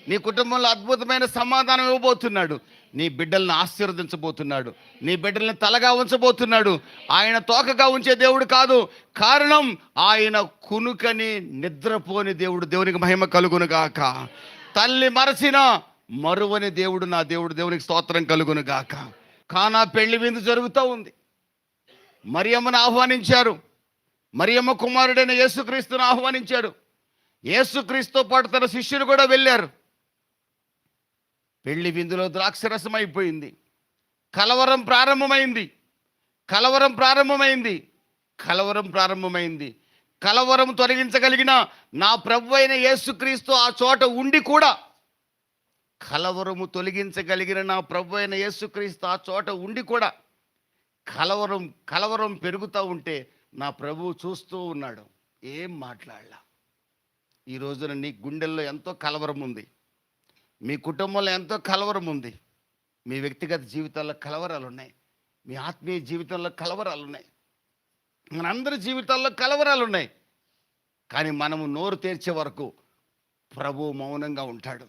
నీ కుటుంబంలో అద్భుతమైన సమాధానం ఇవ్వబోతున్నాడు. నీ బిడ్డల్ని ఆశీర్వదించబోతున్నాడు. నీ బిడ్డల్ని తలగా ఉంచబోతున్నాడు. ఆయన తోకగా ఉంచే దేవుడు కాదు. కారణం ఆయన కునుకని నిద్రపోని దేవుడు. దేవునికి మహిమ కలుగును గాక. తల్లి మరచిన మరువని దేవుడు నా దేవుడు. దేవునికి స్తోత్రం కలుగును గాక. కానా పెళ్లి విందు జరుగుతూ ఉంది. మరియమ్మను ఆహ్వానించారు. మరియమ్మ కుమారుడైన యేసుక్రీస్తును ఆహ్వానించాడు. యేసుక్రీస్తుతో పాటు తన శిష్యులు కూడా వెళ్ళారు. పెళ్లి విందులో ద్రాక్షరసం అయిపోయింది. కలవరం ప్రారంభమైంది. కలవరం తొలగించగలిగిన నా ప్రభు అయిన యేసుక్రీస్తు ఆ చోట ఉండి కూడా, కలవరము తొలగించగలిగిన నా ప్రభు అయిన యేసుక్రీస్తు ఆ చోట ఉండి కూడా కలవరం పెరుగుతూ ఉంటే నా ప్రభువు చూస్తూ ఉన్నాడు. ఏం మాట్లాడలా. ఈ రోజున నీ గుండెల్లో ఎంతో కలవరం ఉంది. మీ కుటుంబంలో ఎంతో కలవరం ఉంది. మీ వ్యక్తిగత జీవితాల్లో కలవరాలు ఉన్నాయి. మీ ఆత్మీయ జీవితంలో కలవరాలు ఉన్నాయి. మనందరి జీవితాల్లో కలవరాలు ఉన్నాయి. కానీ మనము నోరు తెరిచే వరకు ప్రభువు మౌనంగా ఉంటాడు.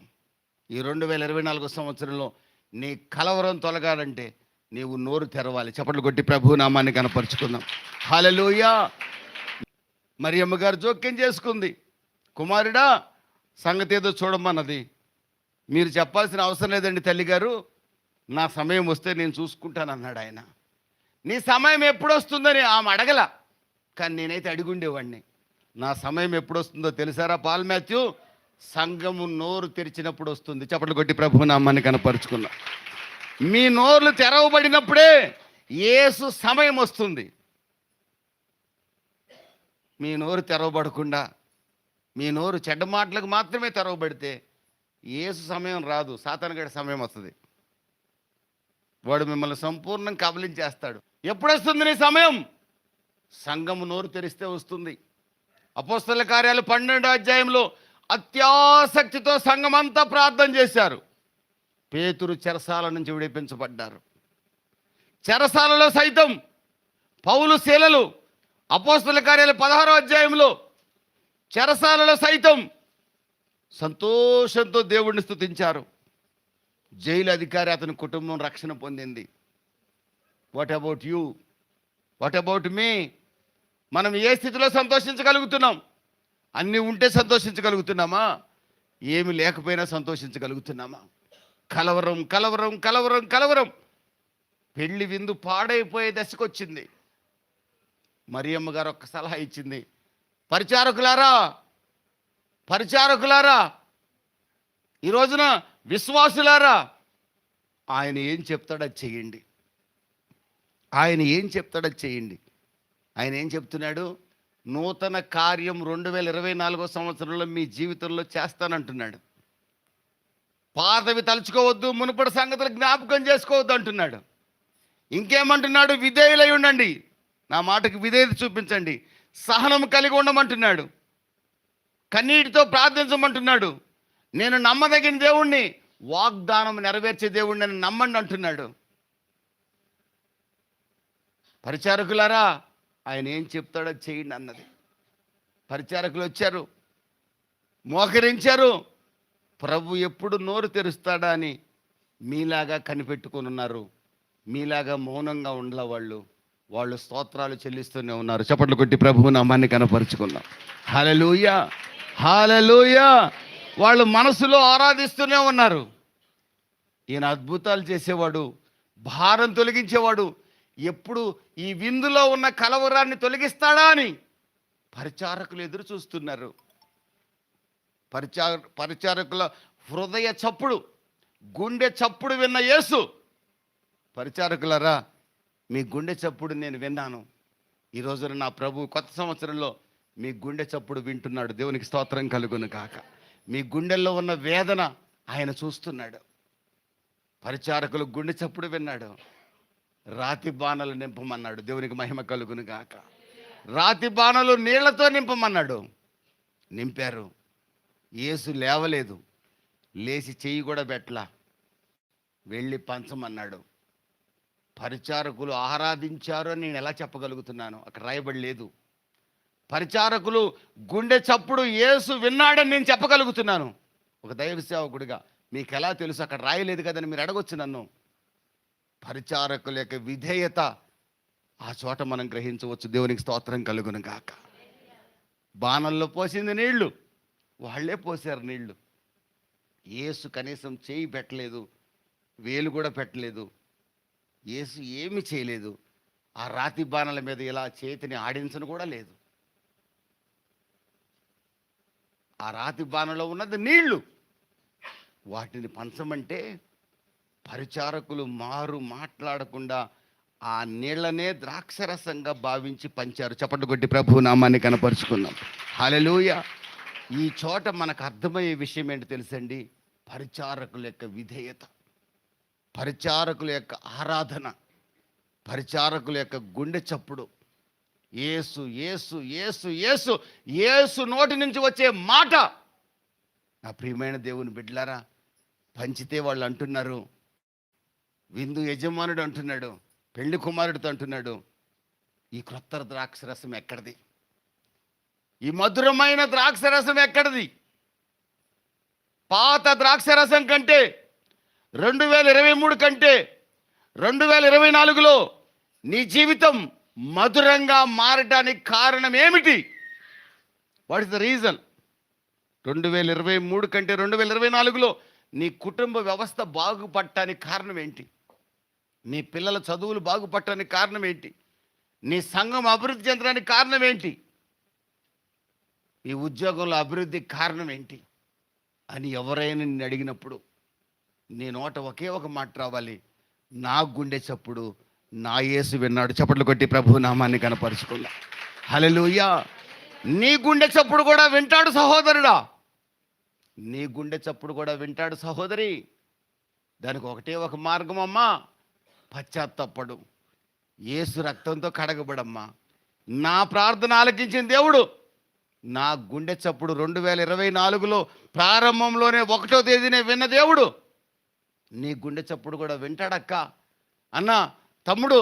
ఈ 2024 సంవత్సరంలో నీ కలవరం తొలగాలంటే నీవు నోరు తెరవాలి. చప్పట్లు కొట్టి ప్రభు నామాన్ని కనపరుచుకుందాం. హల్లెలూయా. మరియమ్మ గారు జోక్యం చేసుకుంది. కుమారుడా, సంగతి ఏదో చూడమన్నది. మీరు చెప్పాల్సిన అవసరం లేదండి తల్లిగారు, నా సమయం వస్తే నేను చూసుకుంటాను అన్నాడు ఆయన. నీ సమయం ఎప్పుడు వస్తుందని ఆమె అడగల, కానీ నేనైతే అడిగుండేవాడిని. నా సమయం ఎప్పుడు వస్తుందో తెలుసారా పాల్ మాథ్యూ? సంఘము నోరు తెరిచినప్పుడు వస్తుంది. చప్పట్లు కొట్టి ప్రభు నామాన్ని కనపరుచుకున్నాం. మీ నోర్లు తెరవబడినప్పుడే యేసు సమయం వస్తుంది. మీ నోరు తెరవబడకుండా, మీ నోరు చెడ్డ మాటలకు మాత్రమే తెరవబడితే యేసు సమయం రాదు, సాతానుగాడి సమయం వస్తుంది. వాడు మిమ్మల్ని సంపూర్ణం కబలించేస్తాడు. ఎప్పుడు వస్తుంది నీ సమయం? సంఘము నోరు తెరిస్తే వస్తుంది. అపోస్తలుల కార్యాలు 12వ అధ్యాయంలో అత్యాసక్తితో సంఘం అంతా ప్రార్థన చేశారు. పేతురు చెరసాల నుంచి విడిపించబడ్డారు. చెరసాలలో సైతం పౌలు శీలలు అపోస్తలుల కార్యాలు 16వ అధ్యాయంలో చెరసాలలో సైతం సంతోషంతో దేవుడిని స్తుతించారు. జైలు అధికారి అతని కుటుంబం రక్షణ పొందింది. What about you? What about me? మనం ఏ స్థితిలో సంతోషించగలుగుతున్నాం? అన్నీ ఉంటే సంతోషించగలుగుతున్నామా? ఏమి లేకపోయినా సంతోషించగలుగుతున్నామా? కలవరం కలవరం కలవరం కలవరం. పెళ్లి విందు పాడైపోయే దశకు వచ్చింది. మరియమ్మ గారు ఒక్క సలహా ఇచ్చింది, పరిచారకులారా, పరిచారకులారా, ఈ రోజున విశ్వాసులారా, ఆయన ఏం చెప్తాడో అది చెయ్యండి. ఆయన ఏం చెప్తాడో అది చెయ్యండి. ఆయన ఏం చెప్తున్నాడు? నూతన కార్యం 2024వ సంవత్సరంలో మీ జీవితంలో చేస్తానంటున్నాడు. పాతవి తలుచుకోవద్దు, మునుపటి సంగతులు జ్ఞాపకం చేసుకోవద్దు అంటున్నాడు. ఇంకేమంటున్నాడు? విధేయులై ఉండండి, నా మాటకు విధేయత చూపించండి, సహనం కలిగి ఉండమంటున్నాడు, కన్నీటితో ప్రార్థించమంటున్నాడు, నేను నమ్మదగిన దేవుణ్ణి, వాగ్దానం నెరవేర్చే దేవుణ్ణి అని నమ్మండి అంటున్నాడు. పరిచారకులారా, ఆయన ఏం చెప్తాడో చేయండి అన్నది. పరిచారకులు వచ్చారు, మోకరించారు. ప్రభు ఎప్పుడు నోరు తెరుస్తాడా అని మీలాగా కనిపెట్టుకుని ఉన్నారు. మీలాగా మౌనంగా ఉండల వాళ్ళు స్తోత్రాలు చెల్లిస్తూనే ఉన్నారు. చప్పట్లు కొట్టి ప్రభువు నామాన్ని కనపరుచుకున్నాం. హల్లెలూయా, హల్లెలూయా. వాళ్ళు మనసులో ఆరాధిస్తూనే ఉన్నారు. ఈయన అద్భుతాలు చేసేవాడు, భారం తొలగించేవాడు. ఎప్పుడు ఈ విందులో ఉన్న కలవరాన్ని తొలగిస్తాడా అని పరిచారకులు ఎదురు చూస్తున్నారు. పరిచారకుల హృదయ చప్పుడు, గుండె చప్పుడు విన్న యేసు, పరిచారకులారా, మీ గుండె చప్పుడు నేను విన్నాను. ఈ రోజున నా ప్రభు కొత్త సంవత్సరంలో మీ గుండె చప్పుడు వింటున్నాడు. దేవునికి స్తోత్రం కలుగును కాక. మీ గుండెల్లో ఉన్న వేదన ఆయన చూస్తున్నాడు. పరిచారకులు గుండె చప్పుడు విన్నాడు. రాతి బాణలు నింపమన్నాడు. దేవునికి మహిమ కలుగును గాక. రాతి బాణలు నీళ్లతో నింపమన్నాడు. నింపారు. యేసు లేవలేదు, లేచి చెయ్యి కూడా పెట్టలా, వెళ్ళి పంచమన్నాడు. పరిచారకులు ఆరాధించారు అని నేను ఎలా చెప్పగలుగుతున్నాను? అక్కడ రాయబడి లేదు. పరిచారకులు గుండె చప్పుడు యేసు విన్నాడని నేను చెప్పగలుగుతున్నాను. ఒక దైవ సేవకుడిగా మీకు ఎలా తెలుసు? అక్కడ రాయలేదు కదని మీరు అడగొచ్చు నన్ను. పరిచారకుల యొక్క విధేయత ఆ చోట మనం గ్రహించవచ్చు. దేవునికి స్తోత్రం కలుగును గాక. బాణల్లో పోసింది నీళ్లు, వాళ్ళే పోసారు నీళ్లు. యేసు కనీసం చేయి పెట్టలేదు, వేలు కూడా పెట్టలేదు. యేసు ఏమి చేయలేదు. ఆ రాతి బాణల మీద ఇలా చేతిని ఆడించను కూడా లేదు. ఆ రాతి బాణలో ఉన్నది నీళ్లు, వాటిని పంచమంటే పరిచారకులు మాట్లాడకుండా ఆ నీళ్లనే ద్రాక్షరసంగా భావించి పంచారు. చప్పట్లు కొట్టి ప్రభు నామాన్ని కనపరుచుకున్నాం. హల్లెలూయా. ఈ చోట మనకు అర్థమయ్యే విషయం ఏంటి తెలుసండి? పరిచారకుల యొక్క విధేయత, పరిచారకుల యొక్క ఆరాధన, పరిచారకుల యొక్క గుండె చప్పుడు. యేసు యేసు యేసు యేసు యేసు నోటి నుంచి వచ్చే మాట. నా ప్రియమైన దేవుని బిడ్డలారా, పంచితే వాళ్ళు అంటున్నారు, విందు యజమానుడు అంటున్నాడు, పెళ్లి కుమారుడితో అంటున్నాడు, ఈ క్రొత్త ద్రాక్షరసం ఎక్కడిది? ఈ మధురమైన ద్రాక్షరసం ఎక్కడిది? పాత ద్రాక్షరసం కంటే 2023 కంటే 2024లో నీ జీవితం మధురంగా మారడానికి కారణం ఏమిటి? What is the reason? 2023 కంటే 2024లో నీ కుటుంబ వ్యవస్థ బాగుపడటానికి కారణం ఏంటి? నీ పిల్లల చదువులు బాగుపడటానికి కారణం ఏంటి? నీ సంఘం అభివృద్ధి చెందడానికి కారణం ఏంటి? ఈ ఉద్యోగంలో అభివృద్ధికి కారణం ఏంటి అని ఎవరైనా నిన్ను అడిగినప్పుడు నీ నోట ఒకే ఒక మాట రావాలి, నా గుండె చప్పుడు నా యేసు విన్నాడు. చప్పట్లు కొట్టి ప్రభు నామాన్ని కనపరుచుకుందాం. హల్లెలూయా. నీ గుండె చప్పుడు కూడా వింటాడు సహోదరుడా, నీ గుండె చప్పుడు కూడా వింటాడు సహోదరి. దానికి ఒకటే ఒక మార్గం అమ్మా, పశ్చాత్తపడు, యేసు రక్తంతో కడగబడమ్మా. నా ప్రార్థన ఆలకించిన దేవుడు నా గుండె చప్పుడు 2024లో ప్రారంభంలోనే 1వ తేదీనే విన్న దేవుడు నీ గుండె చప్పుడు కూడా వింటాడక్క. అన్న, తమ్ముడు,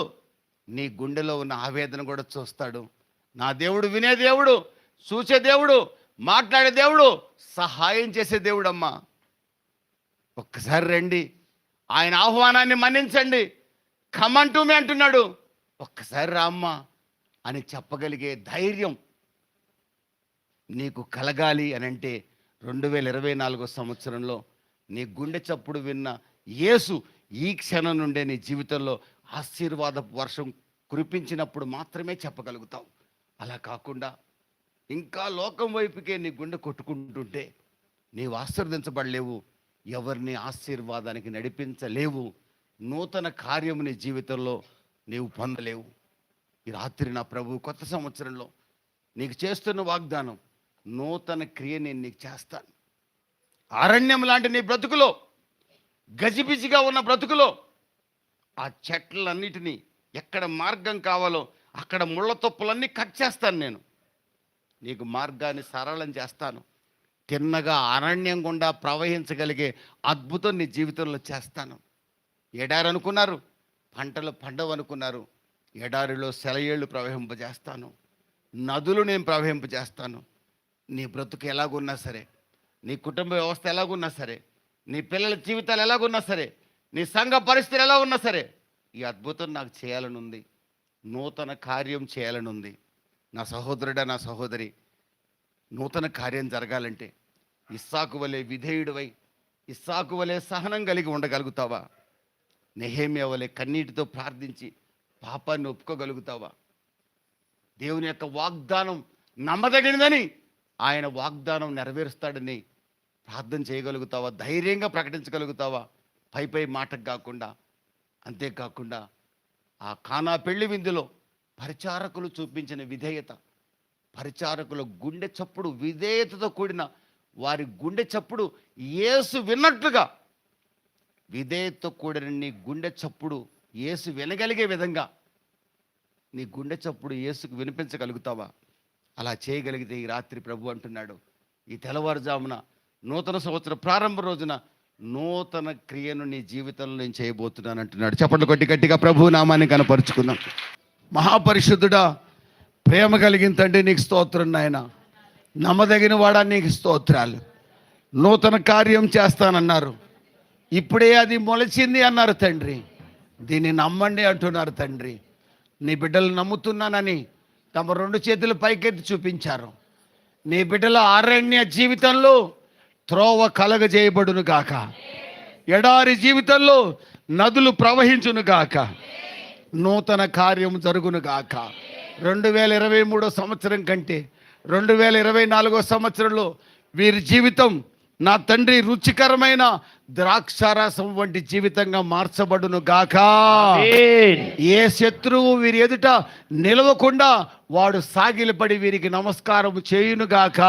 నీ గుండెలో ఉన్న ఆవేదన కూడా చూస్తాడు. నా దేవుడు వినే దేవుడు, చూసే దేవుడు, మాట్లాడే దేవుడు, సహాయం చేసే దేవుడు అమ్మా. ఒక్కసారి రండి, ఆయన ఆహ్వానాన్ని మన్నించండి. కమంటూ మీ అంటున్నాడు, ఒక్కసారి రామ్మా అని చెప్పగలిగే ధైర్యం నీకు కలగాలి అని అంటే 2024 సంవత్సరంలో నీ గుండె చప్పుడు విన్న యేసు ఈ క్షణం నుండే నీ జీవితంలో ఆశీర్వాద వర్షం కురిపించినప్పుడు మాత్రమే చెప్పగలుగుతావు. అలా కాకుండా ఇంకా లోకం వైపుకే నీ గుండె కొట్టుకుంటుంటే నీవు ఆశీర్వదించబడలేవు, ఎవరిని ఆశీర్వాదానికి నడిపించలేవు, నూతన కార్యము నీ జీవితంలో నీవు పొందలేవు. ఈ రాత్రి నా ప్రభు కొత్త సంవత్సరంలో నీకు చేస్తున్న వాగ్దానం, నూతన క్రియ నేను నీకు చేస్తాను. అరణ్యం లాంటి నీ బ్రతుకులో, గజిబిజిగా ఉన్న బ్రతుకులో ఆ చెట్లన్నిటినీ ఎక్కడ మార్గం కావాలో అక్కడ ముళ్ళ తొప్పులన్నీ కట్ చేస్తాను. నేను నీకు మార్గాన్ని సరళం చేస్తాను. తిన్నగా అరణ్యం గుండా ప్రవహించగలిగే అద్భుతం నీ జీవితంలో చేస్తాను. ఎడారి అనుకున్నారు, పంటలు పండవనుకున్నారు, ఎడారిలో సెలయేళ్ళు ప్రవహింపజేస్తాను, నదులు నేను ప్రవహింపజేస్తాను. నీ బ్రతుకు ఎలాగున్నా సరే, నీ కుటుంబ వ్యవస్థ ఎలాగున్నా సరే, నీ పిల్లల జీవితాలు ఎలాగున్నా సరే, నీ సంఘ పరిస్థితులు ఎలా ఉన్నా సరే, ఈ అద్భుతం నాకు చేయాలని ఉంది, నూతన కార్యం చేయాలని ఉంది. నా సహోదరుడా, నా సహోదరి, నూతన కార్యం జరగాలంటే ఇస్సాకు వలె విధేయుడివై, ఇస్సాకు వలె సహనం కలిగి ఉండగలుగుతావా? నెహెమ్యా వలె కన్నీటితో ప్రార్థించి పాపాన్ని ఒప్పుకోగలుగుతావా? దేవుని యొక్క వాగ్దానం నమ్మదగినదని, ఆయన వాగ్దానం నెరవేరుస్తాడని ప్రార్థన చేయగలుగుతావా? ధైర్యంగా ప్రకటించగలుగుతావా? పై మాటకు కాకుండా. అంతేకాకుండా ఆ కానా పెళ్లి విందులో పరిచారకులు చూపించిన విధేయత, పరిచారకుల గుండె చప్పుడు, విధేయతతో కూడిన వారి గుండె చప్పుడు యేసు విన్నట్లుగా, విధేయతతో కూడిన నీ గుండె చప్పుడు యేసు వినగలిగే విధంగా నీ గుండె చప్పుడు యేసుకు వినిపించగలుగుతావా? అలా చేయగలిగితే ఈ రాత్రి ప్రభు అంటున్నాడు, ఈ తెల్లవారుజామున నూతన సంవత్సర ప్రారంభ రోజున నూతన క్రియను నీ జీవితంలో నేను చేయబోతున్నాను అంటున్నాడు. చప్పట్లు కొట్టి గట్టిగా ప్రభు నామాన్ని కనపరుచుకుందాం. మహాపరిశుద్ధుడా, ప్రేమ కలిగిన తండ్రి, నీకు స్తోత్రం నాయన. నమ్మదగిన వాడా, నీకు స్తోత్రాలు. నూతన కార్యం చేస్తానన్నారు, ఇప్పుడే అది మొలచింది అన్నారు తండ్రి. దీన్ని నమ్మండి అంటున్నారు తండ్రి. నీ బిడ్డలు నమ్ముతున్నానని తమ 2 చేతులు పైకెత్తి చూపించారు. నీ బిడ్డల అరణ్య జీవితంలో త్రోవ కలగజేయబడును గాక, ఎడారి జీవితంలో నదులు ప్రవహించును గాక, నూతన కార్యం జరుగును గాక. 2023 సంవత్సరం కంటే 2024 సంవత్సరంలో వీరి జీవితం నా తండ్రి రుచికరమైన ద్రాక్షారసం వంటి జీవితంగా మార్చబడును గాక. ఏ శత్రువు వీరి ఎదుట నిలవకుండా వాడు సాగిలపడి వీరికి నమస్కారం చేయును గాక.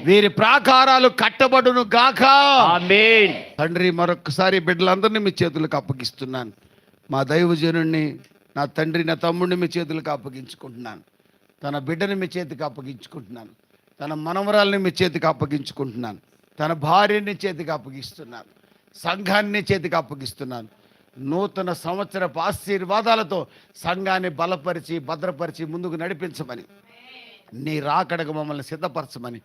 వీరి ప్రాకారాలు కట్టబడును గాక. తండ్రి, మరొకసారి బిడ్డలందరినీ మీ చేతులకు అప్పగిస్తున్నాను. మా దైవజనుడిని, నా తండ్రి, నా తమ్ముడిని మీ చేతులకు అప్పగించుకుంటున్నాను. తన బిడ్డని మీ చేతికి అప్పగించుకుంటున్నాను. తన మనవరాల్ని మీ చేతికి అప్పగించుకుంటున్నాను. తన భార్యని చేతికి అప్పగిస్తున్నాను. సంఘాన్ని చేతికి అప్పగిస్తున్నాను. నూతన సంవత్సరపు ఆశీర్వాదాలతో సంఘాన్ని బలపరిచి, భద్రపరిచి ముందుకు నడిపించమని, నీ రాకడకు మమ్మల్ని సిద్ధపరచమని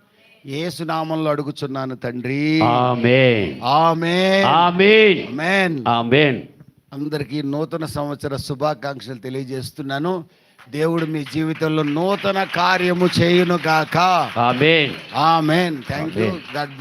యేసు నామంలో అడుగుచున్నాను తండ్రి. ఆమేన్, ఆమేన్, ఆమేన్, ఆమేన్, ఆమేన్. అందరికీ నూతన సంవత్సర శుభాకాంక్షలు తెలియజేస్తున్నాను. దేవుడు మీ జీవితంలో నూతన కార్యము చేయును గాక. ఆమేన్, ఆమేన్. థాంక్యూ.